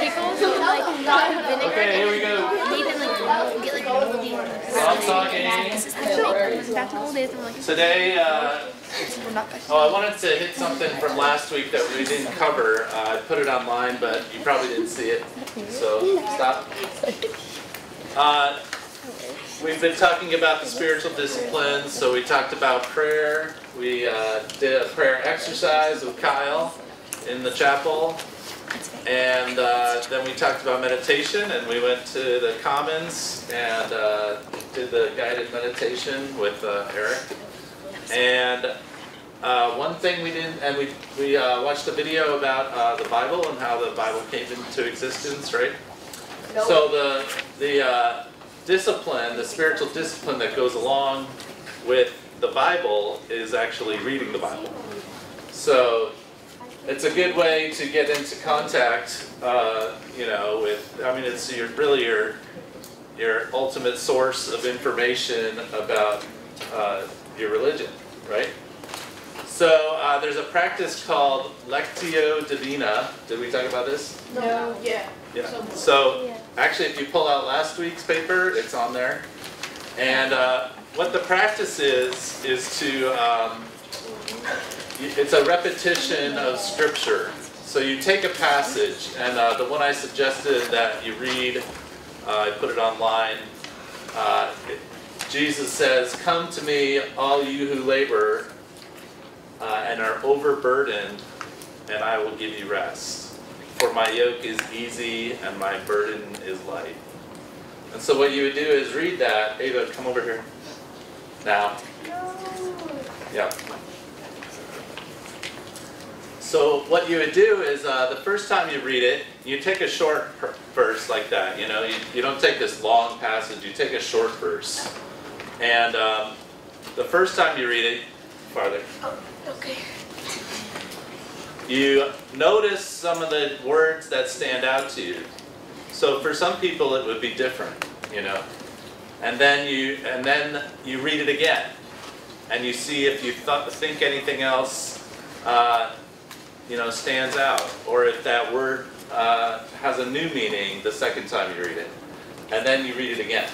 pickles and like vinegar. Okay, here we go. And even like get like moldy. So I'm talking. This is how you make it. Back to old days. I'm like, Today, I wanted to hit something from last week that we didn't cover. I put it online, but you probably didn't see it. So stop. We've been talking about the spiritual disciplines. So we talked about prayer. We did a prayer exercise with Kyle in the chapel. And then we talked about meditation, and we went to the Commons and did the guided meditation with Eric. And one thing we did, and we watched a video about the Bible and how the Bible came into existence, right? Nope. So the discipline, the spiritual discipline that goes along with the Bible is actually reading the Bible. So it's a good way to get into contact, you know, with, I mean, it's really your ultimate source of information about your religion, right? So there's a practice called Lectio Divina. Did we talk about this? No. Yeah. Yeah. So actually, if you pull out last week's paper, it's on there. And what the practice is to it's a repetition of scripture. So you take a passage, and the one I suggested that you read, I put it online. Jesus says, "Come to me, all you who labor and are overburdened, and I will give you rest. For my yoke is easy and my burden is light." And so what you would do is read that. Ava, come over here. Now. Yeah. So what you would do is the first time you read it, you take a short verse like that. You know, you don't take this long passage. You take a short verse, and the first time you read it, farther. oh, okay. You notice some of the words that stand out to you. So for some people it would be different, you know. And then you read it again, and you see if you think anything else, you know, stands out, or if that word has a new meaning the second time you read it, and then you read it again.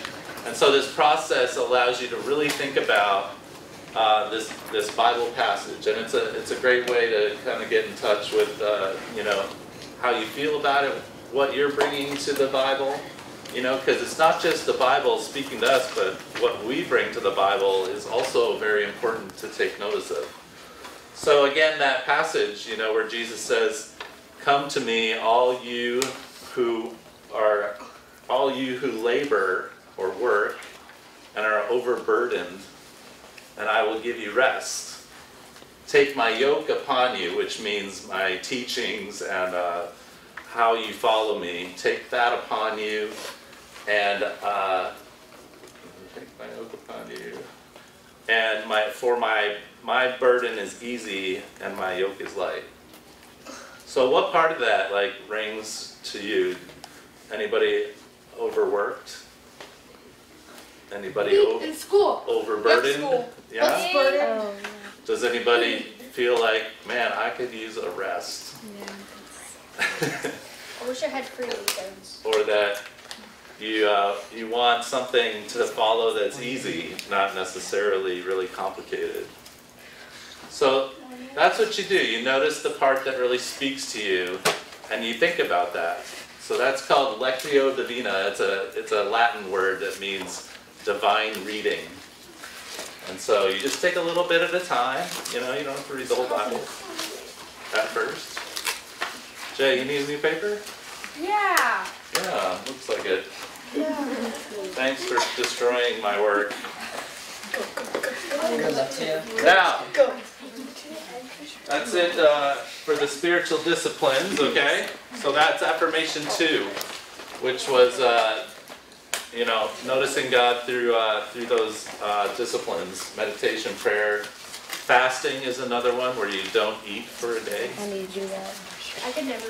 And so this process allows you to really think about this Bible passage, and it's a great way to kind of get in touch with you know, how you feel about it, what you're bringing to the Bible, you know, because it's not just the Bible speaking to us, but what we bring to the Bible is also very important to take notice of. So again, that passage, you know, where Jesus says, "Come to me, all you who labor or work and are overburdened, and I will give you rest. Take my yoke upon you," which means my teachings and how you follow me. Take that upon you, and take my yoke upon you. And my burden is easy and my yoke is light. So what part of that like rings to you? Anybody overworked? Anybody in school. overburdened? School. Yeah? Oh, Does anybody feel like, man, I could use a rest? yeah. I wish I had free weekends. Or that you want something to follow that's easy, not necessarily really complicated. So that's what you do. You notice the part that really speaks to you, and you think about that. So that's called Lectio Divina. It's a Latin word that means divine reading. And so you just take a little bit at a time. You know, you don't have to read the whole Bible at first. Jay, you need a new paper? Yeah. Yeah, looks like it. Yeah. Thanks for destroying my work. Go. Now, that's it for the spiritual disciplines, okay? So that's Affirmation 2, which was, you know, noticing God through those disciplines. Meditation, prayer. Fasting is another one where you don't eat for a day. I need to do that. I could never.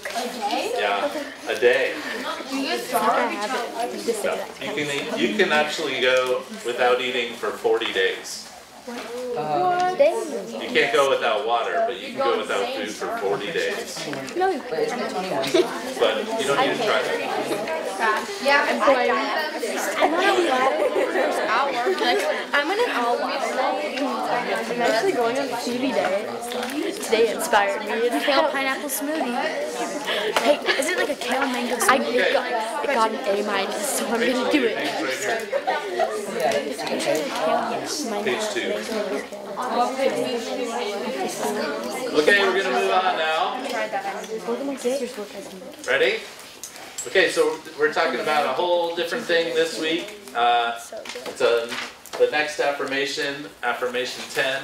A day? Yeah, a day. Do you I starve? have it. Just say that. You can actually go without eating for 40 days. You can't go without water, but you can go without food for 40 days. No, But isn't it 21? But you don't need to try that. Yeah, I'm going. I'm on a water I'm on an all water diet. I'm actually going on a TV diet. Today inspired me. Kale pineapple smoothie. Hey, is it like a kale mango smoothie? I got an A minus, so I'm gonna do it. Page 2. Okay, we're gonna move on now. Ready? Okay, so we're talking about a whole different thing this week. It's the next affirmation, affirmation 10.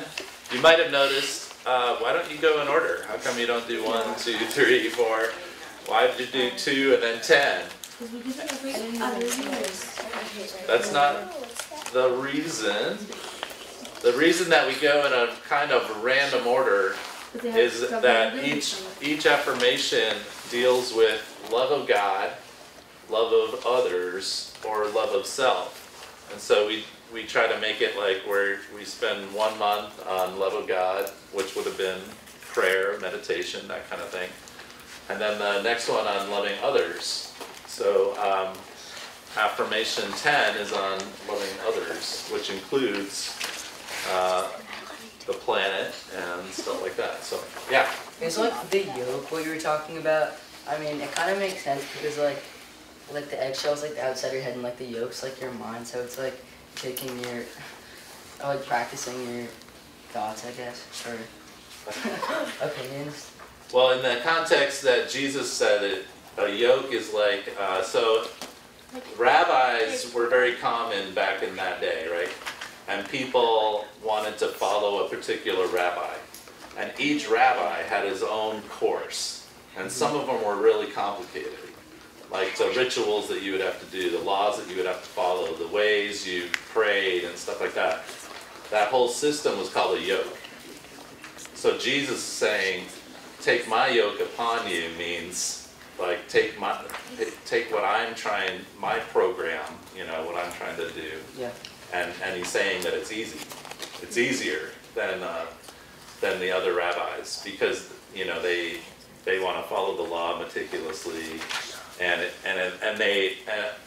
You might have noticed, why don't you go in order? How come you don't do 1, 2, 3, 4? Why did you do 2 and then 10? That's not the reason. The reason that we go in a kind of random order is that each affirmation deals with love of God, love of others, or love of self. And so we try to make it like where we spend 1 month on love of God, which would have been prayer, meditation, that kind of thing. And then the next one on loving others. So affirmation 10 is on loving others, which includes the planet and stuff like that. So yeah. It's like the yolk, what you were talking about. I mean, it kind of makes sense because like the eggshell's like the outside of your head and like the yolk's like your mind. So it's like taking your, like practicing your thoughts, I guess, or opinions. Well, in the context that Jesus said it, a yoke is like, so rabbis were very common back in that day, right? And people wanted to follow a particular rabbi. And each rabbi had his own course. And some of them were really complicated. Like the rituals that you would have to do, the laws that you would have to follow, the ways you prayed and stuff like that. That whole system was called a yoke. So Jesus saying, take my yoke upon you means like take what I'm trying, my program, you know, what I'm trying to do. Yeah. And he's saying that it's easy. It's easier than the other rabbis because, you know, they want to follow the law meticulously, and they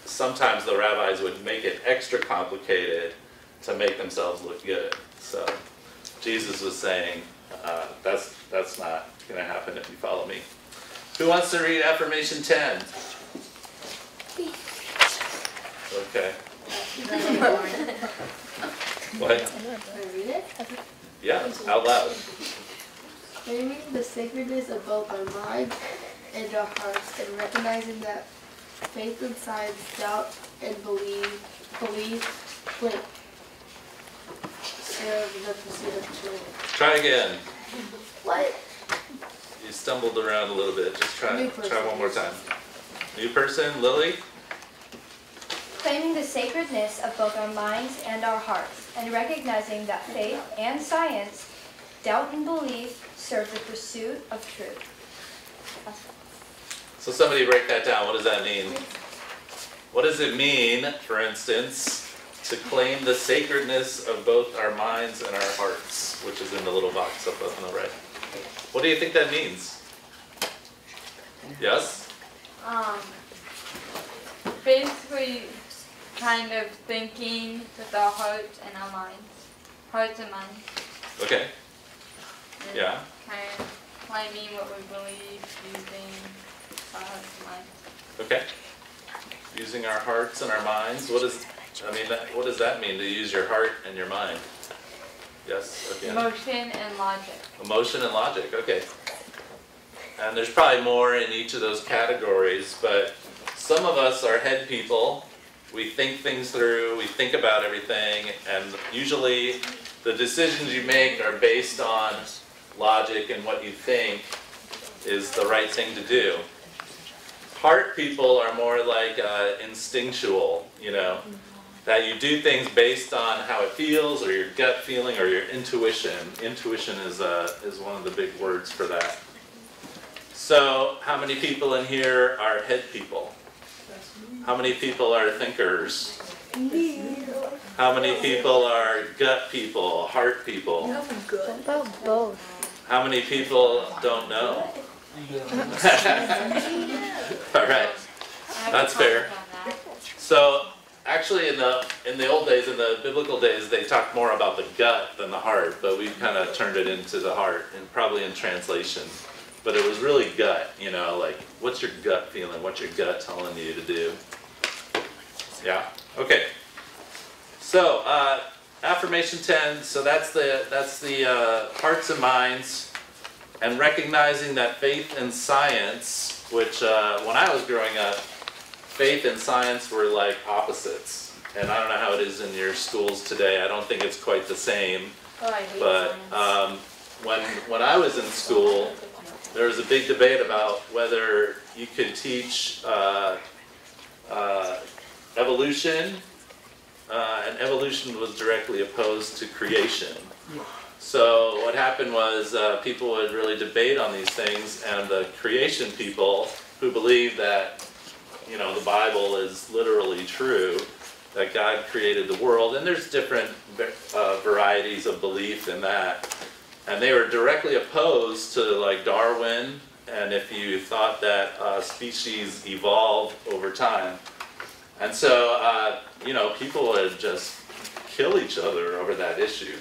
sometimes the rabbis would make it extra complicated to make themselves look good. So Jesus was saying that's not going to happen if you follow me. Who wants to read affirmation 10? Okay. What? Can I read it? Yeah, out loud. Claiming the sacredness of both our minds and our hearts, and recognizing that faith and science, doubt and belief serve the pursuit of truth. Try again. What? You stumbled around a little bit. Just try New person. one more time. New person, Lily? Claiming the sacredness of both our minds and our hearts, and recognizing that faith and science, doubt and belief, serve the pursuit of truth. So somebody break that down. What does that mean? What does it mean, for instance, to claim the sacredness of both our minds and our hearts, which is in the little box up on the right? What do you think that means? Yes? Basically, kind of thinking with our hearts and our minds. Hearts and minds. Okay. And Yeah. kind of claiming what we believe using our hearts and minds. Okay. Using our hearts and our minds. What does that mean, to use your heart and your mind? Yes, again. Emotion and logic. Emotion and logic, okay. And there's probably more in each of those categories, but some of us are head people. We think things through, we think about everything, and usually the decisions you make are based on logic and what you think is the right thing to do. Heart people are more like instinctual, you know, that you do things based on how it feels, or your gut feeling, or your intuition. Intuition is one of the big words for that. So, how many people in here are head people? How many people are thinkers? How many people are gut people, heart people? What about both? How many people don't know? All right, that's fair. So actually, in the old days, in the biblical days, they talked more about the gut than the heart, but we've kind of turned it into the heart, and probably in translation. But it was really gut, you know, like what's your gut feeling? What's your gut telling you to do? Yeah. Okay. So affirmation 10. So that's the hearts and minds, and recognizing that faith and science, which when I was growing up, faith and science were like opposites. And I don't know how it is in your schools today. I don't think it's quite the same. Oh, I hate But science. when I was in school, there was a big debate about whether you could teach evolution, and evolution was directly opposed to creation. So what happened was people would really debate on these things, and the creation people who believe that, you know, the Bible is literally true, that God created the world, and there's different varieties of belief in that. And they were directly opposed to like Darwin, and if you thought that species evolve over time. And so, you know, people would just kill each other over that issue.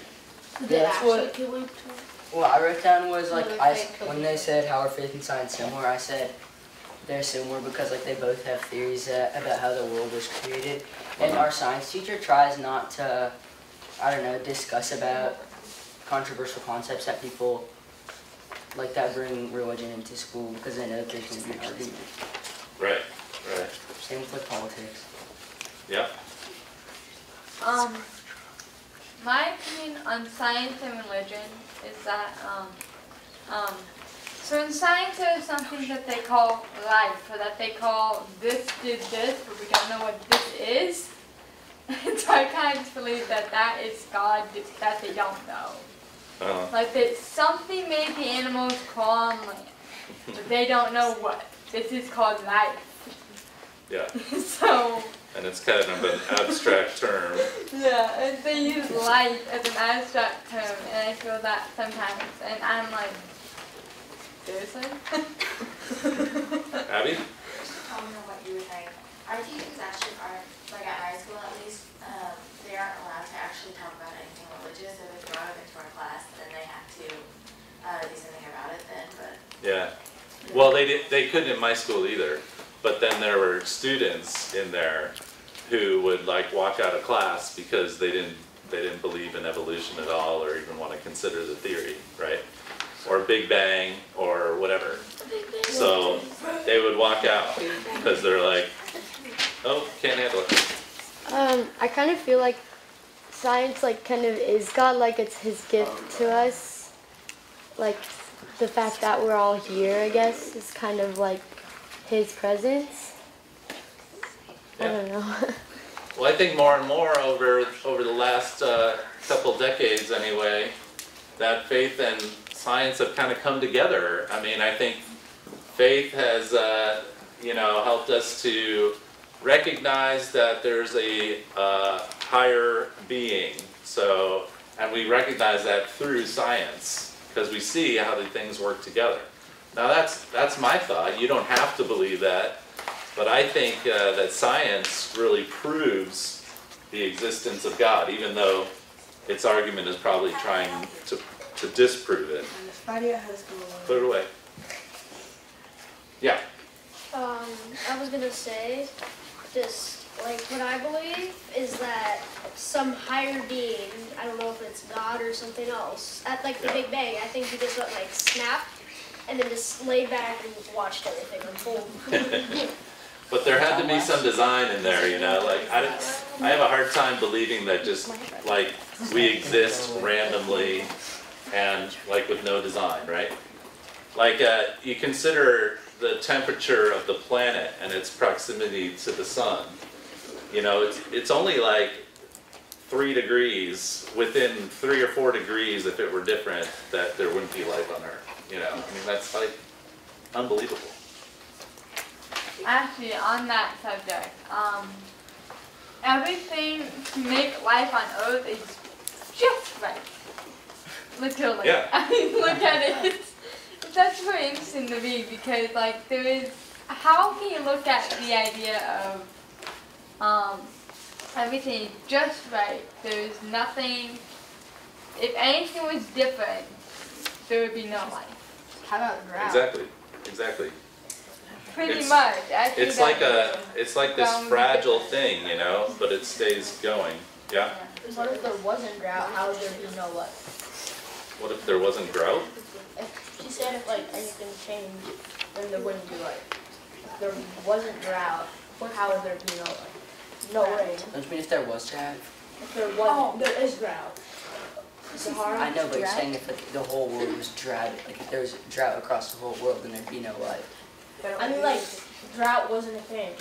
That's what I wrote down was like, when they said how are faith and science similar, I said they're similar because like they both have theories about how the world was created. And our science teacher tries not to, I don't know, discuss about controversial concepts that people like that bring religion into school because they know that there's going to be an argument. Right, right. Same with like politics. Yep. My opinion on science and religion is that, so in science there's something that they call life, or that they call this did this, but we don't know what this is. And so I kind of believe that that is God, just that they don't know. Like that something made the animals crawl on land, but they don't know what. This is called life. Yeah. So. And it's kind of an abstract term. Yeah, and they use life as an abstract term, and I feel that sometimes, and I'm like, seriously? Abby? I don't know what you were saying. Our teachers actually aren't, like at high school at least, they aren't allowed to actually talk about anything religious. If it's brought up into our class, then they have to do something about it then, but. Yeah. Well, they couldn't in my school either. But then there were students in there who would like walk out of class because they didn't believe in evolution at all, or even want to consider the theory, right? Or Big Bang or whatever. So they would walk out because they're like, oh, can't handle it. I kind of feel like science like kind of is God, like it's his gift to us. Like the fact that we're all here, I guess, is kind of like his presence. Yeah. I don't know. Well, I think more and more over the last couple decades anyway, that faith and science have kind of come together. I mean, I think faith has, you know, helped us to recognize that there's a higher being. So, and we recognize that through science because we see how the things work together. Now that's my thought. You don't have to believe that, but I think that science really proves the existence of God, even though its argument is probably trying to disprove it. Put it away. Yeah. I was gonna say, just like what I believe is that some higher being, I don't know if it's God or something else, at like the Big Bang, I think he just went like snap, and then just laid back and watched everything unfold. But there had to be some design in there, you know. Like I have a hard time believing that just like we exist randomly and like with no design, right? Like you consider the temperature of the planet and its proximity to the sun. You know, it's only like 3 degrees. Within 3 or 4 degrees, if it were different, that there wouldn't be life on Earth. You know, I mean that's like unbelievable. Actually, on that subject, everything to make life on Earth is just right. Literally. Yeah. I mean, look at it. That's very interesting to me because, like, there is. How can you look at the idea of everything is just right? There's nothing. If anything was different, there would be no life. How about drought? Exactly. Pretty It's- much. I think It's like that's it's like this fragile thing, you know, but it stays going. Yeah. What if there wasn't drought? How would there be no life? What if there wasn't drought? She said if like anything changed, then there wouldn't be life. If there wasn't drought, how would there be no life? No rain. Don't you mean if there was drought? If there wasn't, there is drought. Sahara. I know, but you're saying if like the whole world was drought, like if there was drought across the whole world, then there'd be no life. I mean, like drought wasn't a thing.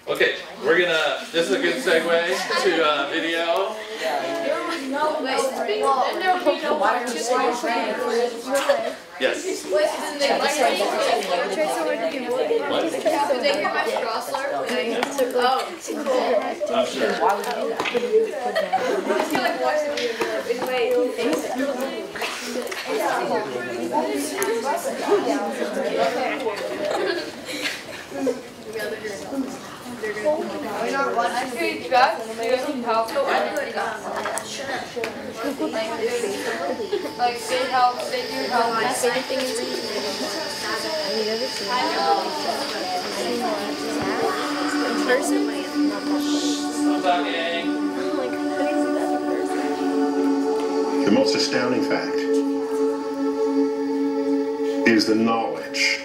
Okay, we're gonna. This is a good segue to video. There was no Wait, rain. then there would be no Why would you say rain? Yes. What? Did they hear my straw slurp? Oh. I'm sure. Why would you do that? I feel like watching the video. Actually, drugs really help. Like they help. They do help. What's up, gang? The most astounding fact is the knowledge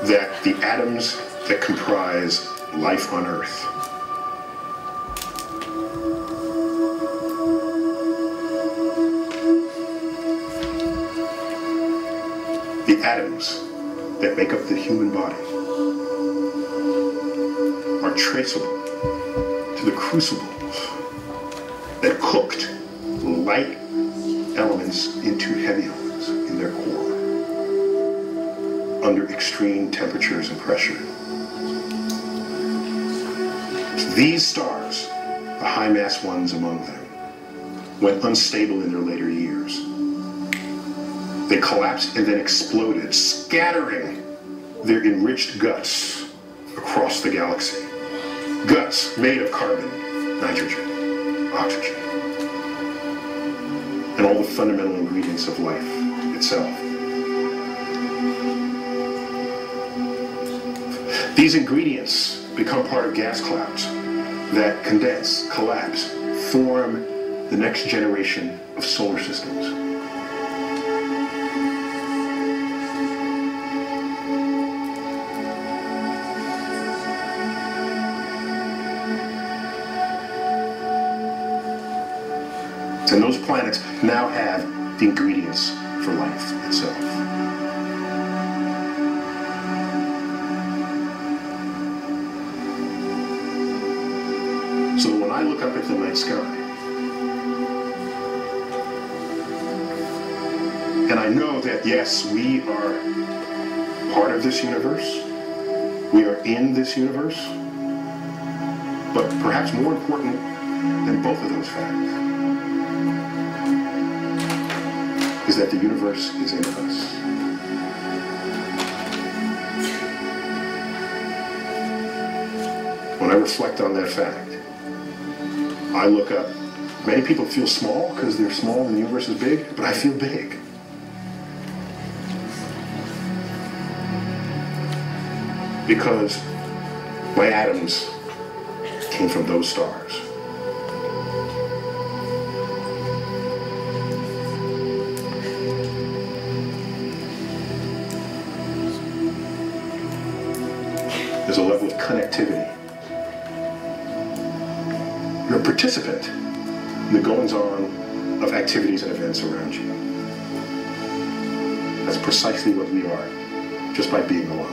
that the atoms that comprise life on Earth the atoms that make up the human body are traceable to the crucibles that cooked light elements into heavy elements in their core under extreme temperatures and pressure. These stars, the high-mass ones among them, went unstable in their later years. They collapsed and then exploded, scattering their enriched guts across the galaxy. Guts made of carbon, nitrogen, oxygen, and all the fundamental ingredients of life itself. These ingredients become part of gas clouds that condense, collapse, form the next generation of solar systems. And those planets now have the ingredients for life itself. So when I look up at the night sky, and I know that yes, we are part of this universe, we are in this universe, but perhaps more important than both of those facts is that the universe is in us. When I reflect on that fact, I look up. Many people feel small because they're small and the universe is big, but I feel big. Because my atoms came from those stars. There's a level of connectivity. You're a participant in the goings-on of activities and events around you. That's precisely what we are, just by being alive.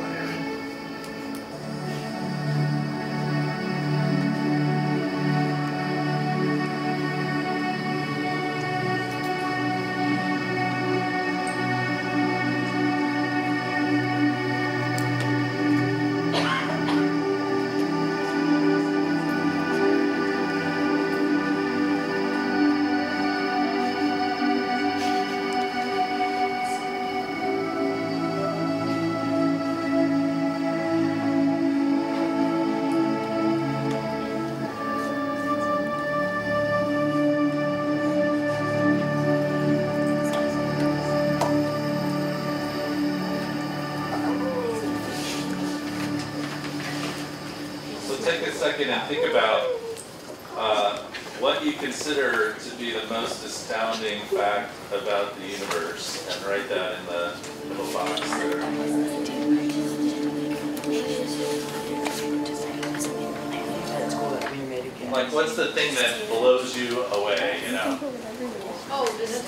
take a second and think about what you consider to be the most astounding fact about the universe, and write that in the little box there. That's cool that we made a guess. Like, what's the thing that blows you away, you know? Oh, does it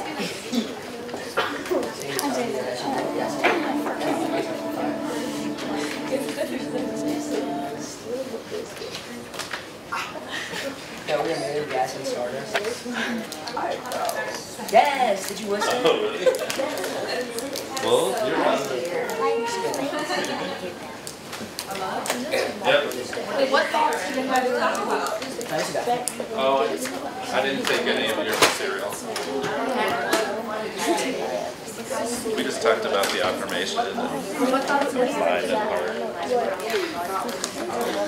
Yeah, we're made of gas and stardust. Yes! Did you listen? Oh, really? Well, you're right. Yep. what thoughts did you guys talk about? Oh, I didn't take any of your material. We just talked about the affirmation and mind and heart.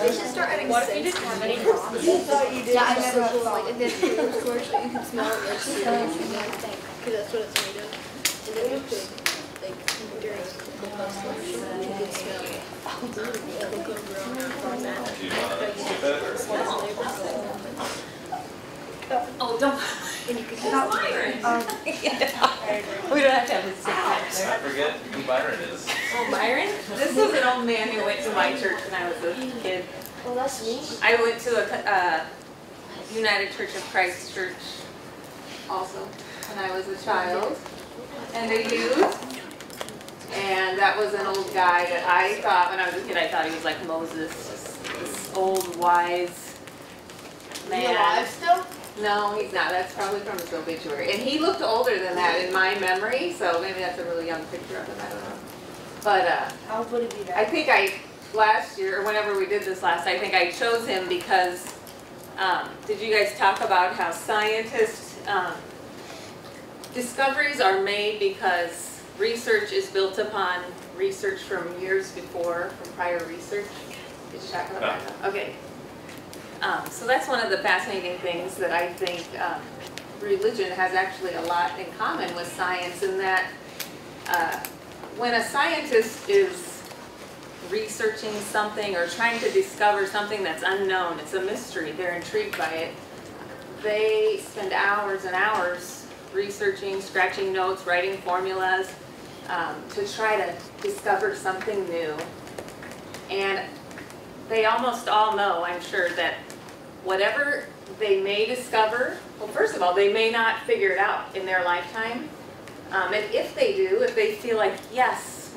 They should start adding What if you didn't have any problems? Yeah, I never like in this room storage so you can smell it like cereal. Because that's what it's made of. And then you could like during Coco selection you could smell Coco grown from that. Do you want to skip it or? Oh, don't. And you could just We don't have to have a secret. I forget who Byron is. Oh, Byron? This is an old man who went to my church when I was a kid. Well, that's me. I went to a United Church of Christ church also when I was a child and a youth. And that was an old guy that I thought, when I was a kid, I thought he was like Moses, this old wise man. Is he alive still? No, he's not. That's probably from his obituary. And he looked older than that in my memory, so maybe that's a really young picture of him. I don't know. But How would it be that? I think last year, or whenever we did this last, I think I chose him because, did you guys talk about how scientists, discoveries are made because research is built upon research from years before, from prior research? Did you talk about that? Okay. So that's one of the fascinating things that I think religion has actually a lot in common with science, in that when a scientist is researching something or trying to discover something that's unknown, it's a mystery, they're intrigued by it, they spend hours and hours researching, scratching notes, writing formulas to try to discover something new. And they almost all know, I'm sure, that whatever they may discover, well, first of all, they may not figure it out in their lifetime. And if they do, if they feel like, yes,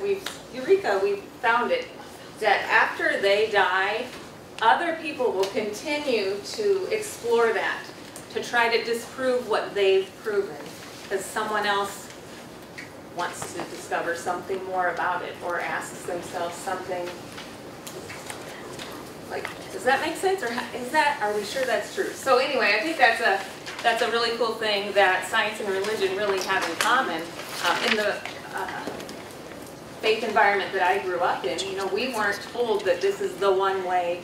Eureka, we found it, that after they die, other people will continue to explore that, to try to disprove what they've proven, because someone else wants to discover something more about it, or asks themselves something. Like, does that make sense, or are we sure that's true? So anyway, I think that's a really cool thing that science and religion really have in common. In the faith environment that I grew up in, you know, we weren't told that this is the one way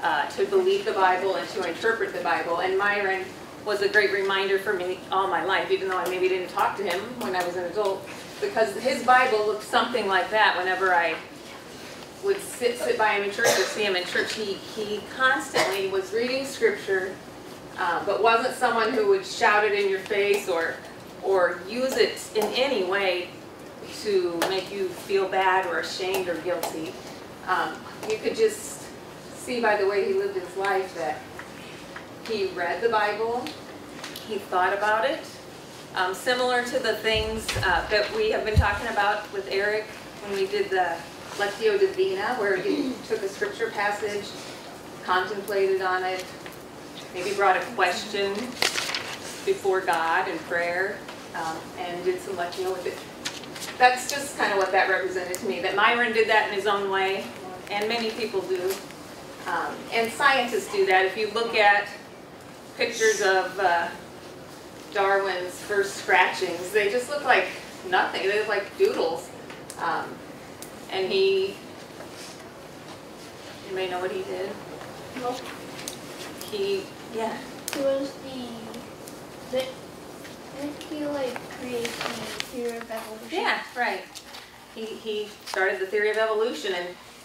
to believe the Bible and to interpret the Bible. And Myron was a great reminder for me all my life, even though I maybe didn't talk to him when I was an adult, because his Bible looked something like that whenever I would sit by him in church or see him in church. He constantly was reading scripture, but wasn't someone who would shout it in your face or use it in any way to make you feel bad or ashamed or guilty. You could just see by the way he lived his life that he read the Bible, he thought about it, similar to the things that we have been talking about with Eric when we did the Lectio Divina, where he took a scripture passage, contemplated on it, maybe brought a question before God in prayer, and did some Lectio with it. That's just kind of what that represented to me, that Myron did that in his own way, and many people do. And scientists do that. If you look at pictures of Darwin's first scratchings, they just look like nothing. They look like doodles. And you may know what he did. Nope. He was didn't he like create the theory of evolution? Yeah, right. He started the theory of evolution,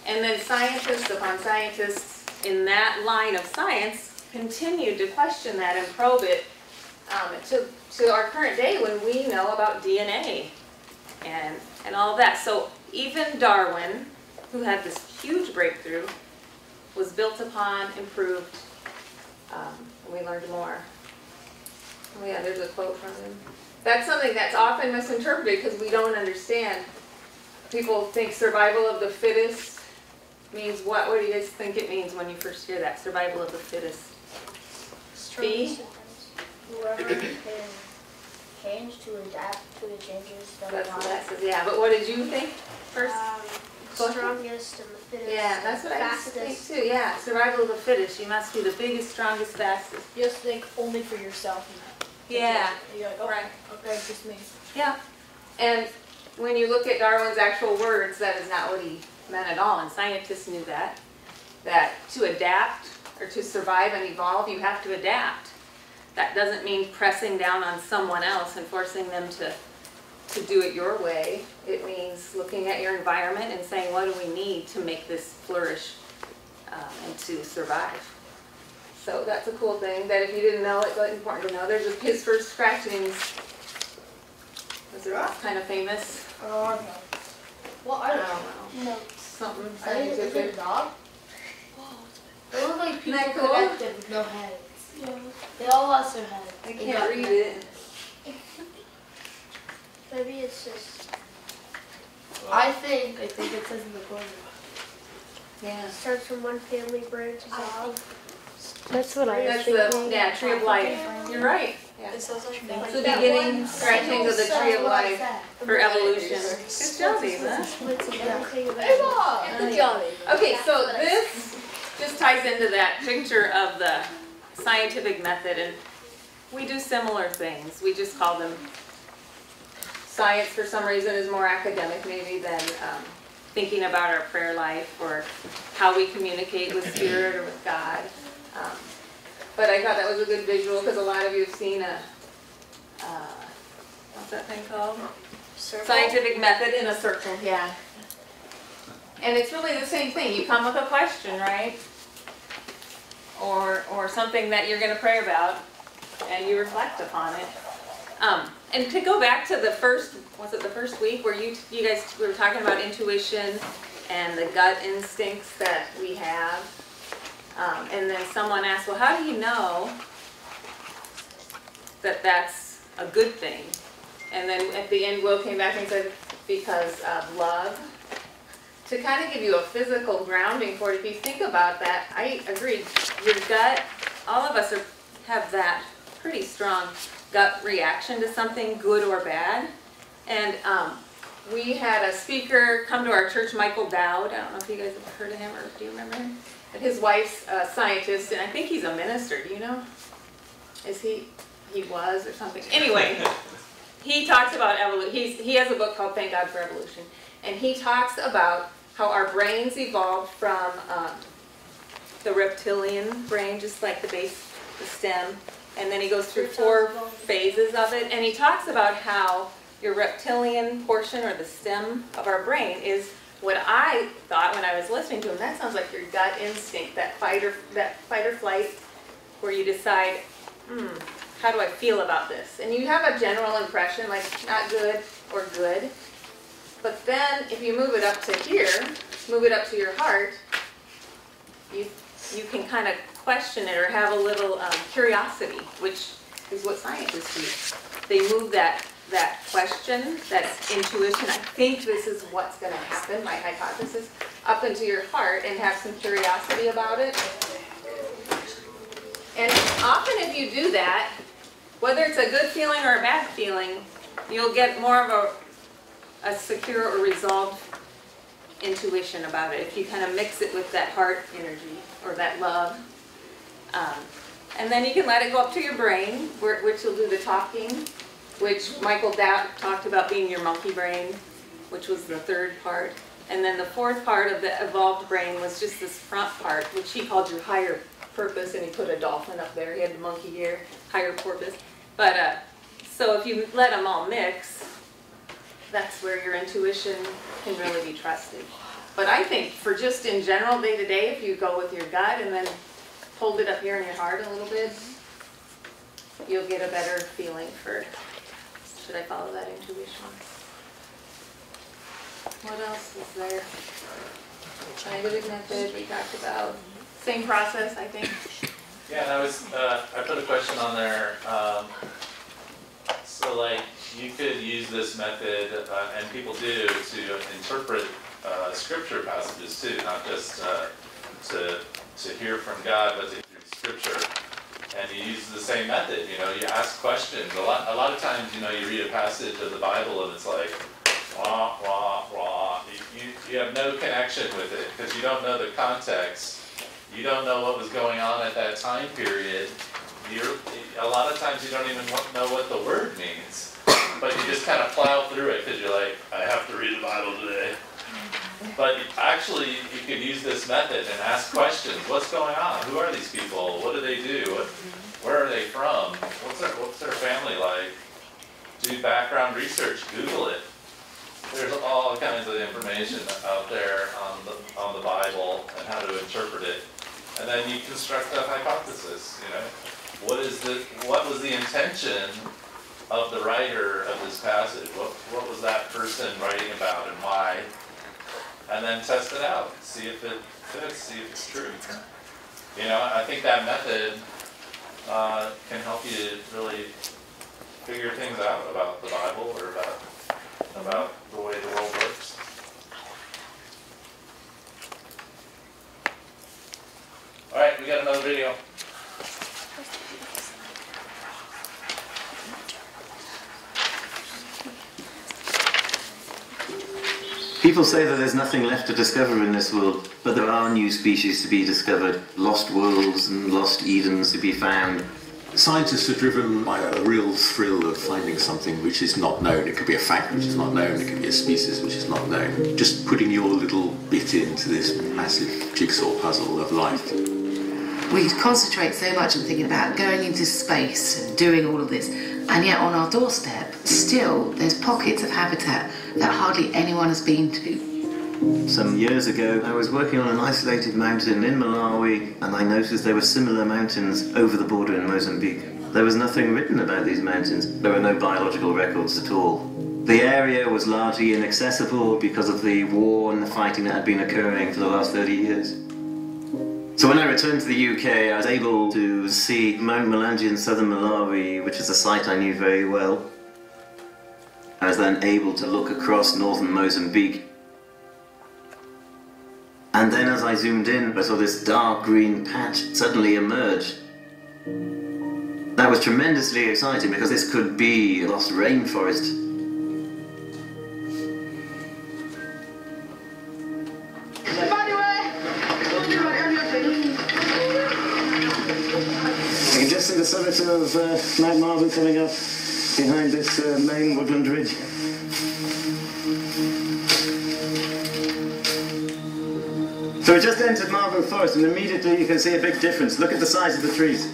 and then scientists upon scientists in that line of science continued to question that and probe it to our current day when we know about DNA and all of that. So even Darwin, who had this huge breakthrough, was built upon, improved, and we learned more. Oh yeah, there's a quote from him. That's something that's often misinterpreted because we don't understand. People think survival of the fittest means what? What do you guys think it means when you first hear that? Survival of the fittest. Fee? Whoever can change to adapt to the changes that That's what that says, yeah. But what did you think first? strongest and the fittest. Yeah, that's what I used to think fastest. too. Yeah, survival of the fittest. You must be the biggest, strongest, fastest. You just think only for yourself. Yeah. You're like, oh, Right. okay, it's just me. Yeah. And when you look at Darwin's actual words, that is not what he meant at all. And scientists knew that. That to adapt or to survive and evolve, you have to adapt. That doesn't mean pressing down on someone else and forcing them to do it your way. It means looking at your environment and saying, what do we need to make this flourish and to survive? So that's a cool thing that if you didn't know it, but important to know. There's his first scratchings. Those are kind of famous. Oh, What I are don't know. no. Something is it a scientific. dog? They look like people Isn't that cool? connected with no heads. Yeah. They all lost their heads. I They can't got read heads. it. Maybe it's just I think it says in the corner. Yeah. starts from one family branches off. That's what I was That's thinking. the tree of life. You're right. Yeah. It says like It's the beginning scratchings of the tree of life for evolution. Good job, Ava. Splits everything Good job, Ava. Okay, so this just ties into that picture of the scientific method, and we do similar things. We just call them science for some reason is more academic maybe than thinking about our prayer life or how we communicate with Spirit or with God. But I thought that was a good visual because a lot of you have seen a, what's that thing called? Scientific method in a circle, yeah. And it's really the same thing. You come with a question, right? Or something that you're going to pray about, and you reflect upon it. And to go back to the first, was it the first week where you guys we were talking about intuition and the gut instincts that we have. And then someone asked, well, how do you know that that's a good thing? And then at the end, Will came back and said, because of love. To kind of give you a physical grounding for it, if you think about that, I agree. Your gut, all of us have that pretty strong gut reaction to something, good or bad. And we had a speaker come to our church, Michael Dowd. I don't know if you guys have heard of him or do you remember him? And his wife's a scientist, and I think he's a minister. Do you know? Is he was or something? Anyway, he talks about evolution. He has a book called Thank God for Evolution. And he talks about how our brains evolved from the reptilian brain, just like the base, the stem. And then he goes through 4 phases of it. And he talks about how your reptilian portion or the stem of our brain is what I thought when I was listening to him. That sounds like your gut instinct, that fight or flight, where you decide, how do I feel about this? And you have a general impression, like not good or good. But then if you move it up to here, move it up to your heart, you can kind of question it or have a little curiosity, which is what scientists do. They move that question, that intuition, I think this is what's going to happen, my hypothesis, up into your heart and have some curiosity about it. And often if you do that, whether it's a good feeling or a bad feeling, you'll get more of a secure or resolved intuition about it if you kind of mix it with that heart energy or that love. And then you can let it go up to your brain, which will do the talking, which Michael Dowd talked about being your monkey brain, which was the 3rd part. And then the 4th part of the evolved brain was just this front part, which he called your higher purpose, and he put a dolphin up there. He had the monkey here, higher purpose. But so if you let them all mix, that's where your intuition can really be trusted. But I think for just in general, day to day, if you go with your gut and then hold it up here in your heart a little bit, you'll get a better feeling for, should I follow that intuition? What else is there? Scientific method we talked about. Same process, I think. Yeah, and I put a question on there. So like, you could use this method, and people do, to interpret scripture passages too, not just to hear from God, but to hear scripture. And you use the same method, you know, you ask questions. A lot of times, you know, you read a passage of the Bible and it's like, wah, wah, wah. You have no connection with it because you don't know the context. You don't know what was going on at that time period. A lot of times you don't even know what the word means. But you just kind of plow through it because you're like, I have to read the Bible today. But actually, you could use this method and ask questions. What's going on? Who are these people? What do they do? Where are they from? What's their family like? Do background research. Google it. There's all kinds of information out there on the Bible and how to interpret it. And then you construct a hypothesis, you know. What was the intention of the writer of this passage? What was that person writing about and why? And then test it out. See if it fits, see if it's true. You know, I think that method can help you really figure things out about the Bible or about the way the world works. All right, we got another video. People say that there's nothing left to discover in this world, but there are new species to be discovered, lost worlds and lost Edens to be found. Scientists are driven by a real thrill of finding something which is not known. It could be a fact which is not known, it could be a species which is not known. Just putting your little bit into this massive jigsaw puzzle of life. We concentrate so much on thinking about going into space and doing all of this, and yet on our doorstep, still, there's pockets of habitat that hardly anyone has been to. Some years ago, I was working on an isolated mountain in Malawi, and I noticed there were similar mountains over the border in Mozambique. There was nothing written about these mountains. There were no biological records at all. The area was largely inaccessible because of the war and the fighting that had been occurring for the last 30 years. So when I returned to the UK, I was able to see Mount Mulanje in southern Malawi, which is a site I knew very well. I was then able to look across northern Mozambique. And then as I zoomed in, I saw this dark green patch suddenly emerge. That was tremendously exciting because this could be a lost rainforest. You can just see the summit of Mount Marble coming up behind this main woodland ridge. So we just entered Marble Forest and immediately you can see a big difference. Look at the size of the trees.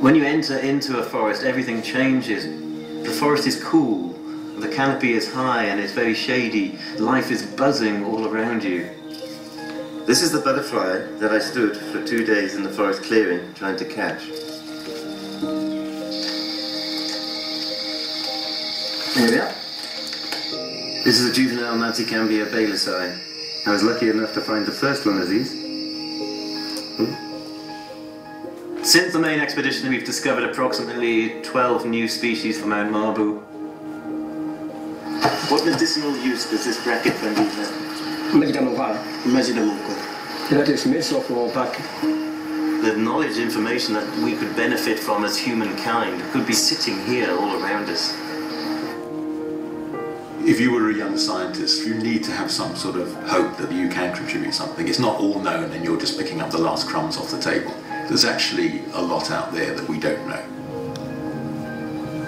When you enter into a forest, everything changes. The forest is cool, the canopy is high and it's very shady. Life is buzzing all around you. This is the butterfly that I stood for 2 days in the forest clearing trying to catch. Here we are. This is a juvenile Maticambia baylesii. I was lucky enough to find the first one of these. Since the main expedition, we've discovered approximately 12 new species for Mount Marbu. What medicinal use does this bracket then have? The knowledge, information that we could benefit from as humankind could be sitting here all around us. If you were a young scientist, you need to have some sort of hope that you can contribute something. It's not all known and you're just picking up the last crumbs off the table. There's actually a lot out there that we don't know.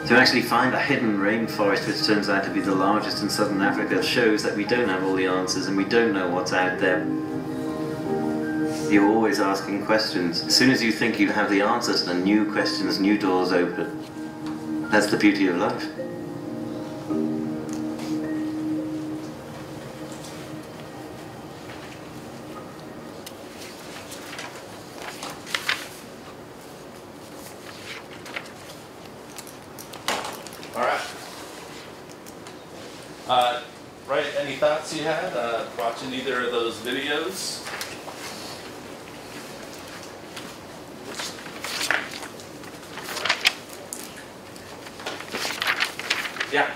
To actually find a hidden rainforest, which turns out to be the largest in southern Africa, shows that we don't have all the answers and we don't know what's out there. You're always asking questions. As soon as you think you have the answer to the new questions, new doors open. That's the beauty of life. Right, any thoughts you had watching either of those videos? Yeah.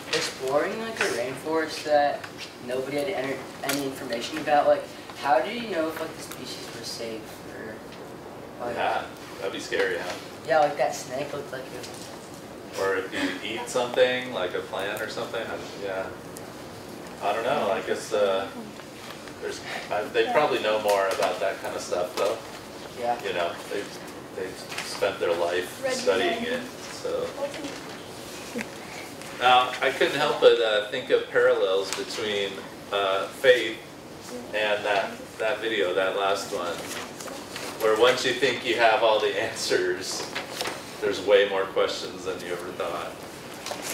Exploring like a rainforest that nobody had any information about, like how do you know if like the species were safe or like, Yeah, that'd be scary, huh? yeah, like that snake looked like it. Or if you eat something, like a plant or something, yeah. I don't know, I guess they probably know more about that kind of stuff though. Yeah. You know, they've spent their life studying it, so. Now, I couldn't help but think of parallels between faith and that video, that last one, where once you think you have all the answers, there's way more questions than you ever thought.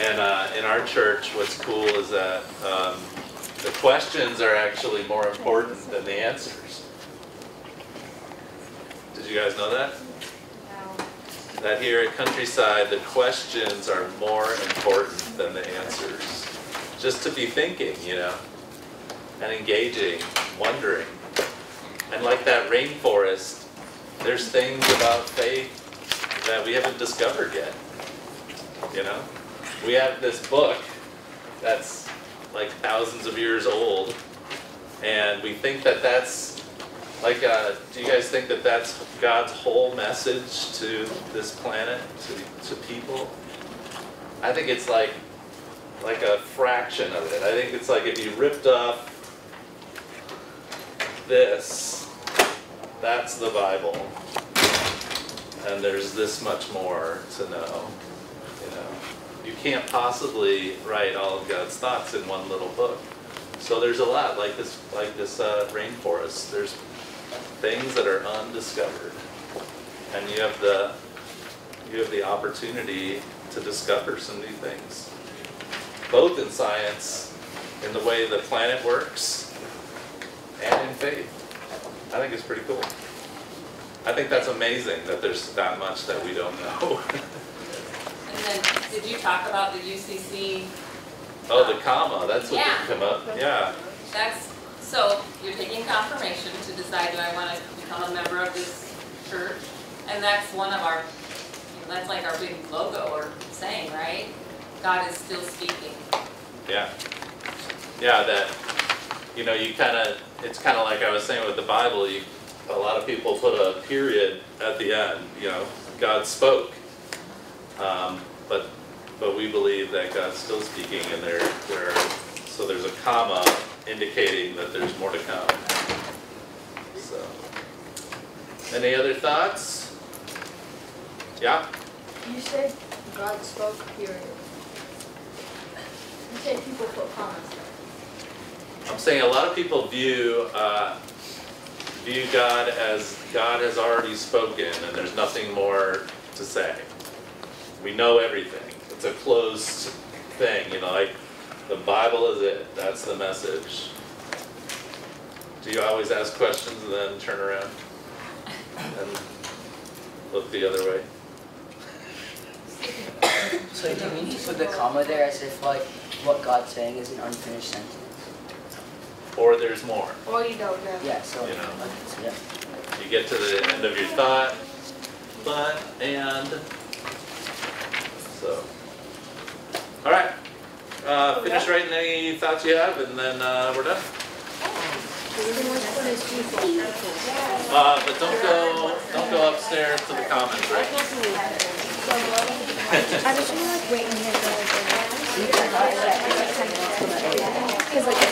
And in our church, what's cool is that the questions are actually more important than the answers. Did you guys know that? That here at Countryside, the questions are more important than the answers. Just to be thinking, you know, and engaging, wondering. And like that rainforest, there's things about faith that we haven't discovered yet, you know? We have this book that's like thousands of years old, and we think that that's like, do you guys think that that's God's whole message to this planet, to people? I think it's like a fraction of it. I think it's like if you ripped off this, that's the Bible, and there's this much more to know, you know. You can't possibly write all of God's thoughts in one little book. So there's a lot, like this rainforest. There's things that are undiscovered, and you have the opportunity to discover some new things, both in science, in the way the planet works, and in faith. I think it's pretty cool. I think that's amazing that there's that much that we don't know. And then, did you talk about the UCC? Oh, the comma, that's what did come up, yeah. So you're taking confirmation to decide, do I want to become a member of this church? And that's one of our, that's like our big logo or saying, right? God is still speaking. Yeah. Yeah, that, you know, you kind of, it's kind of like I was saying with the Bible, a lot of people put a period at the end, you know, God spoke. But we believe that God's still speaking, and so there's a comma indicating that there's more to come. So, any other thoughts? Yeah? You said God spoke, period. You said people put comments there. I'm saying a lot of people view God as God has already spoken, and there's nothing more to say. We know everything. It's a closed thing, you know, like the Bible is it. That's the message. Do you always ask questions and then turn around and look the other way? So do you mean to put the comma there as if like what God's saying is an unfinished sentence? Or there's more. Or you don't know. Yeah, so You know. yeah. You get to the end of your thought, but, and, so. All right, finish writing any thoughts you have, and then we're done. But don't go upstairs to the commons, right? I was gonna like wait in here for like 10 minutes. Because like